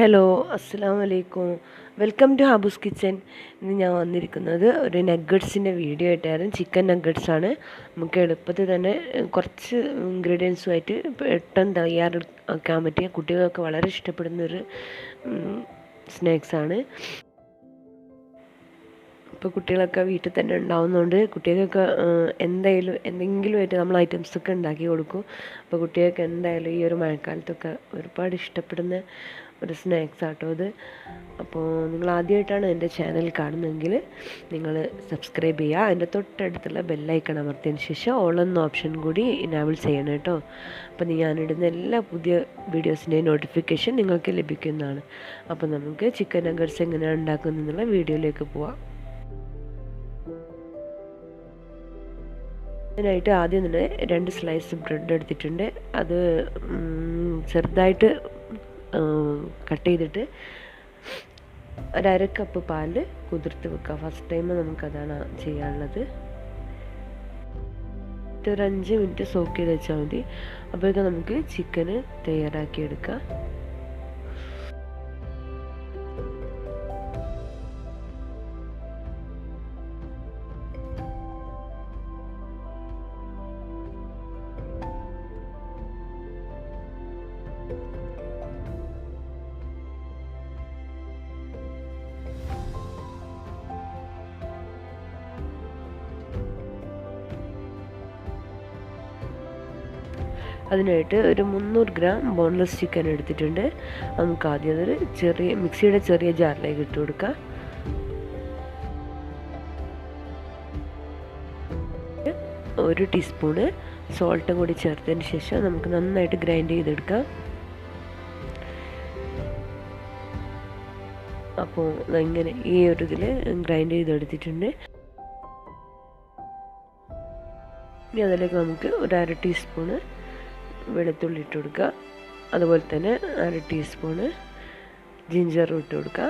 Hello, അസ്സലാമു അലൈക്കും. Welcome to Haboos kitchen. ഇന്ന് ഞാൻ വന്നിരിക്കുന്നത് ഒരു നഗ്ഗറ്റ്സിൻ്റെ വീഡിയോ ആയിട്ടായിരുന്നു. ചിക്കൻ നഗ്ഗറ്റ്സാണ്. നമുക്ക് എളുപ്പത്തിൽ തന്നെ കുറച്ച് ഇൻഗ്രീഡിയൻസുമായിട്ട് പെട്ടെന്ന് തയ്യാറാക്കാൻ പറ്റിയ കുട്ടികൾക്ക് വളരെ ഇഷ്ടപ്പെടുന്നൊരു സ്നാക്സാണ്. ഇപ്പോൾ കുട്ടികളൊക്കെ വീട്ടിൽ തന്നെ ഉണ്ടാവുന്നതുകൊണ്ട് കുട്ടികൾക്ക് എന്തായാലും എന്തെങ്കിലുമായിട്ട് നമ്മൾ ഐറ്റംസൊക്കെ ഉണ്ടാക്കി കൊടുക്കും. അപ്പോൾ കുട്ടികൾക്ക് എന്തായാലും ഈ ഒരു മഴക്കാലത്തൊക്കെ ഒരുപാട് ഇഷ്ടപ്പെടുന്ന ഒരു സ്നാക്സ് ആട്ടോ അത്. അപ്പോൾ നിങ്ങൾ ആദ്യമായിട്ടാണ് എൻ്റെ ചാനൽ കാണുന്നതെങ്കിൽ നിങ്ങൾ സബ്സ്ക്രൈബ് ചെയ്യുക. അതിൻ്റെ തൊട്ടടുത്തുള്ള ബെല്ലൈക്കൺ അമർത്തിയതിന് ശേഷം ഓൾ എന്ന ഓപ്ഷൻ കൂടി ഇനാബിൾ ചെയ്യണം കേട്ടോ. അപ്പോൾ ഞാനിടുന്ന എല്ലാ പുതിയ വീഡിയോസിൻ്റെയും നോട്ടിഫിക്കേഷൻ നിങ്ങൾക്ക് ലഭിക്കുന്നതാണ്. അപ്പോൾ നമുക്ക് ചിക്കൻ നഗ്ഗറ്റ്സ് എങ്ങനെയാണ് ഉണ്ടാക്കുന്നതെന്നുള്ള വീഡിയോയിലേക്ക് പോവാം. അതിനായിട്ട് ആദ്യം തന്നെ 2 സ്ലൈസ് ബ്രെഡ് എടുത്തിട്ടുണ്ട്. അത് ചെറുതായിട്ട് കട്ട് ചെയ്തിട്ട് ഒരു 1/2 കപ്പ് പാല് കുതിർത്ത് വെക്കുക. ഫസ്റ്റ് ടൈം നമുക്കതാണ് ചെയ്യാനുള്ളത്. ഒരു 5 മിനിറ്റ് സോക്ക് ചെയ്ത് വെച്ചാൽ മതി. അപ്പോഴേക്കും നമുക്ക് ചിക്കന് തയ്യാറാക്കിയെടുക്കാം. അതിനായിട്ട് ഒരു 300 ഗ്രാം ബോൺലെസ് ചിക്കൻ എടുത്തിട്ടുണ്ട്. നമുക്ക് ആദ്യം അതൊരു മിക്സിയുടെ ചെറിയ ജാറിലേക്ക് ഇട്ട് കൊടുക്കാം. ഒരു ടീസ്പൂണ് സോൾട്ടും കൂടി ചേർത്തതിന് ശേഷം നമുക്ക് നന്നായിട്ട് ഗ്രൈൻഡ് ചെയ്തെടുക്കാം. അപ്പോൾ ഇങ്ങനെ ഈ ഒരു ഇതിൽ ഗ്രൈൻഡ് ചെയ്തെടുത്തിട്ടുണ്ട്. ഇനി അതിലേക്ക് നമുക്ക് ഒരു 1/2 ടീസ്പൂണ് വെളുത്തുള്ളി ഇട്ട് കൊടുക്കുക. അതുപോലെ തന്നെ 1/2 ടീസ്പൂണ് ജിഞ്ചറും ഇട്ട് കൊടുക്കുക.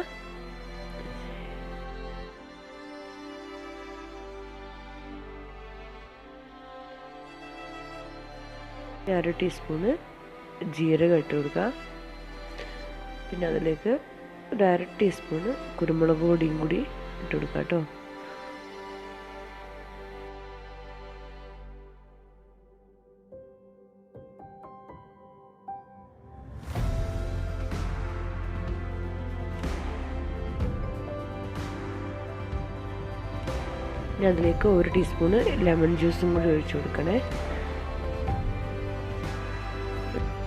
1/2 ടീസ്പൂണ് ജീരകം ഇട്ട് കൊടുക്കുക. പിന്നെ അതിലേക്ക് ഒരു 1/2 ടീസ്പൂണ് കുരുമുളക് പൊടിയും കൂടി ഇട്ട് കൊടുക്കുക കേട്ടോ. ഇനി അതിലേക്ക് 1 ടീസ്പൂണ് ലെമൺ ജ്യൂസും കൂടി ഒഴിച്ചു കൊടുക്കണേ.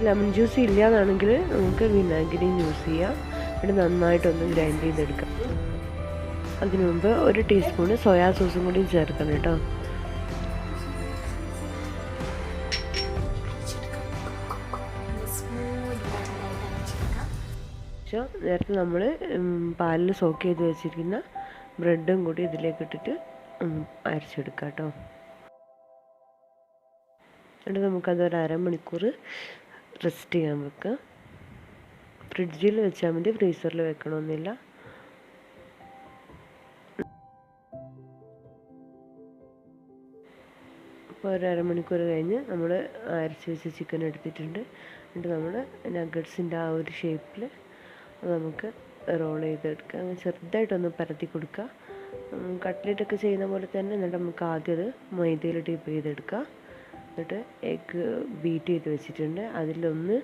ലെമൺ ജ്യൂസ് ഇല്ലാതാണെങ്കിൽ നമുക്ക് വിനാഗിരിയും യൂസ് ചെയ്യാം. എന്നിട്ട് നന്നായിട്ടൊന്ന് ഗ്രൈൻഡ് ചെയ്തെടുക്കാം. അതിനു മുമ്പ് 1 ടീസ്പൂണ് സോയാ സോസും കൂടി ചേർക്കണം കേട്ടോ. നേരത്തെ നമ്മൾ പാലിൽ സോക്ക് ചെയ്ത് വെച്ചിരിക്കുന്ന ബ്രെഡും കൂടി ഇതിലേക്ക് ഇട്ടിട്ട് അരച്ചെടുക്കാം കേട്ടോ. എന്നിട്ട് നമുക്കതൊരു 1/2 മണിക്കൂർ റെസ്റ്റ് ചെയ്യാൻ വെക്കാം. ഫ്രിഡ്ജിൽ വെച്ചാൽ മതി, ഫ്രീസറിൽ വെക്കണമെന്നില്ല. അപ്പോൾ ഒരു 1/2 മണിക്കൂർ കഴിഞ്ഞ് നമ്മൾ അരച്ച് വെച്ച് ചിക്കൻ എടുത്തിട്ടുണ്ട്. എന്നിട്ട് നമ്മൾ നഗ്ഗറ്റ്സിൻ്റെ ആ ഒരു ഷേപ്പിൽ അത് നമുക്ക് റോൾ ചെയ്തെടുക്കുക. അങ്ങനെ ചെറുതായിട്ടൊന്ന് പരത്തി കൊടുക്കുക. കട്ട്ലറ്റൊക്കെ ചെയ്യുന്ന പോലെ തന്നെ. എന്നിട്ട് നമുക്ക് ആദ്യം അത് മൈദയിൽ ഡിപ്പ് ചെയ്തെടുക്കുക. എന്നിട്ട് എഗ്ഗ് ബീറ്റ് ചെയ്ത് വെച്ചിട്ടുണ്ട്, അതിലൊന്ന്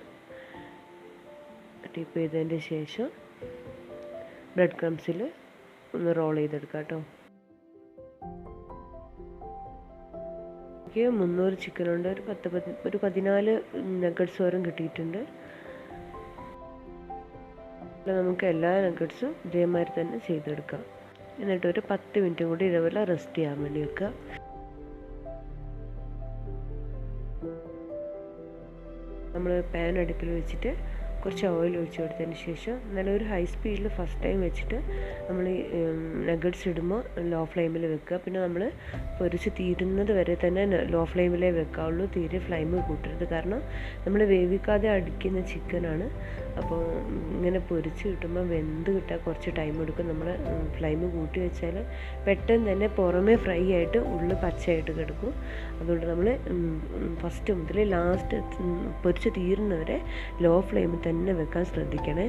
ഡിപ്പ് ചെയ്തതിൻ്റെ ശേഷം ബ്രെഡ് ക്രംസിൽ ഒന്ന് റോൾ ചെയ്തെടുക്കുക കേട്ടോ. എനിക്ക് 300 ചിക്കനുണ്ട്. ഒരു 14 നഗ്ഗറ്റ്സ് വരെ കിട്ടിയിട്ടുണ്ട്. നമുക്ക് എല്ലാ നഗ്ഗറ്റ്സും ഇതേമാതിരി തന്നെ ചെയ്തെടുക്കാം. എന്നിട്ട് ഒരു 10 മിനിറ്റ് കൂടി ഇതേപോലെ റെസ്റ്റ് ചെയ്യാൻ വേണ്ടി വെക്കുക. നമ്മൾ പാൻ അടുപ്പിൽ വെച്ചിട്ട് കുറച്ച് ഓയിൽ ഒഴിച്ച് കൊടുത്തതിന് ശേഷം നല്ലൊരു ഹൈ സ്പീഡിൽ ഫസ്റ്റ് ടൈം വെച്ചിട്ട് നമ്മൾ ഈ നഗ്ഗറ്റ്സ് ഇടുമ്പോൾ ലോ ഫ്ലെയിമിൽ വെക്കുക. പിന്നെ നമ്മൾ പൊരിച്ച് തീരുന്നത് വരെ തന്നെ ലോ ഫ്ലെയിമിലേ വെക്കാവുള്ളൂ. തീരെ ഫ്ലെയിം കൂട്ടരുത്. കാരണം നമ്മൾ വേവിക്കാതെ അടിക്കുന്ന ചിക്കനാണ്. അപ്പോൾ ഇങ്ങനെ പൊരിച്ച് കിട്ടുമ്പോൾ വെന്ത് കിട്ടാൻ കുറച്ച് ടൈം എടുക്കും. നമ്മൾ ഫ്ലെയിം കൂട്ടി വെച്ചാൽ പെട്ടെന്ന് തന്നെ പുറമേ ഫ്രൈ ആയിട്ട് ഉള്ളിൽ പച്ചയായിട്ട് കിടക്കും. അതുകൊണ്ട് നമ്മൾ ഫസ്റ്റ് മുതൽ ലാസ്റ്റ് പൊരിച്ച് തീരുന്നവരെ ലോ ഫ്ലെയിമിൽ തന്നെ വെക്കാൻ ശ്രദ്ധിക്കണേ.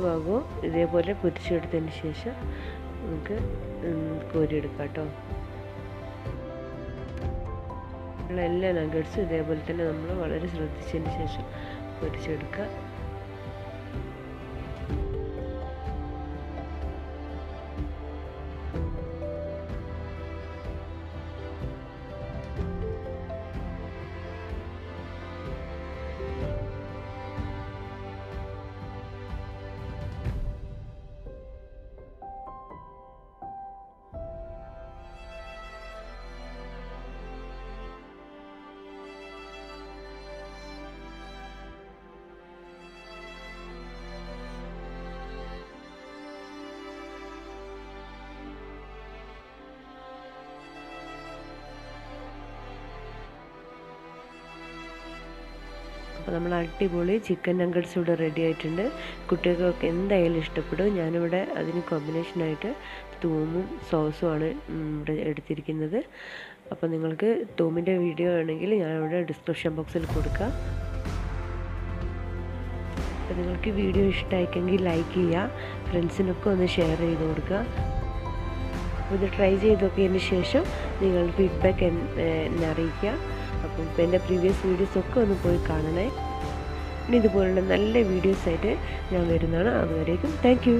ഭാഗവും ഇതേപോലെ പൊരിച്ചെടുത്തതിന് ശേഷം നമുക്ക് കോരിയെടുക്കാം കേട്ടോ. എല്ലാ നഗറ്റ്സും ഇതേപോലെ തന്നെ നമ്മൾ വളരെ ശ്രദ്ധിച്ചതിന് ശേഷം പൊരിച്ചെടുക്കുക. അപ്പോൾ നമ്മൾ അടിപൊളി ചിക്കൻ നഗറ്റ്സ് ഇവിടെ റെഡി ആയിട്ടുണ്ട്. കുട്ടികൾക്കൊക്കെ എന്തായാലും ഇഷ്ടപ്പെടും. ഞാനിവിടെ അതിന് കോമ്പിനേഷനായിട്ട് തൂമും സോസുമാണ് ഇവിടെ എടുത്തിരിക്കുന്നത്. അപ്പോൾ നിങ്ങൾക്ക് തൂമിൻ്റെ വീഡിയോ ആണെങ്കിൽ ഞാനിവിടെ ഡിസ്ക്രിപ്ഷൻ ബോക്സിൽ കൊടുക്കാം. അപ്പോൾ നിങ്ങൾക്ക് വീഡിയോ ഇഷ്ടമായിക്കെങ്കിൽ ലൈക്ക് ചെയ്യുക, ഫ്രണ്ട്സിനൊക്കെ ഒന്ന് ഷെയർ ചെയ്ത് കൊടുക്കുക. അപ്പോൾ ഇത് ട്രൈ ചെയ്ത് നോക്കിയതിന് ശേഷം നിങ്ങൾ ഫീഡ്ബാക്ക് എന്നെ അറിയിക്കുക. അപ്പം ഇപ്പോൾ എൻ്റെ പ്രീവിയസ് വീഡിയോസൊക്കെ ഒന്ന് പോയി കാണണേ. ഇനി ഇതുപോലുള്ള നല്ല വീഡിയോസായിട്ട് ഞാൻ വരുന്നതാണ്. അതുവരേക്കും താങ്ക് യു.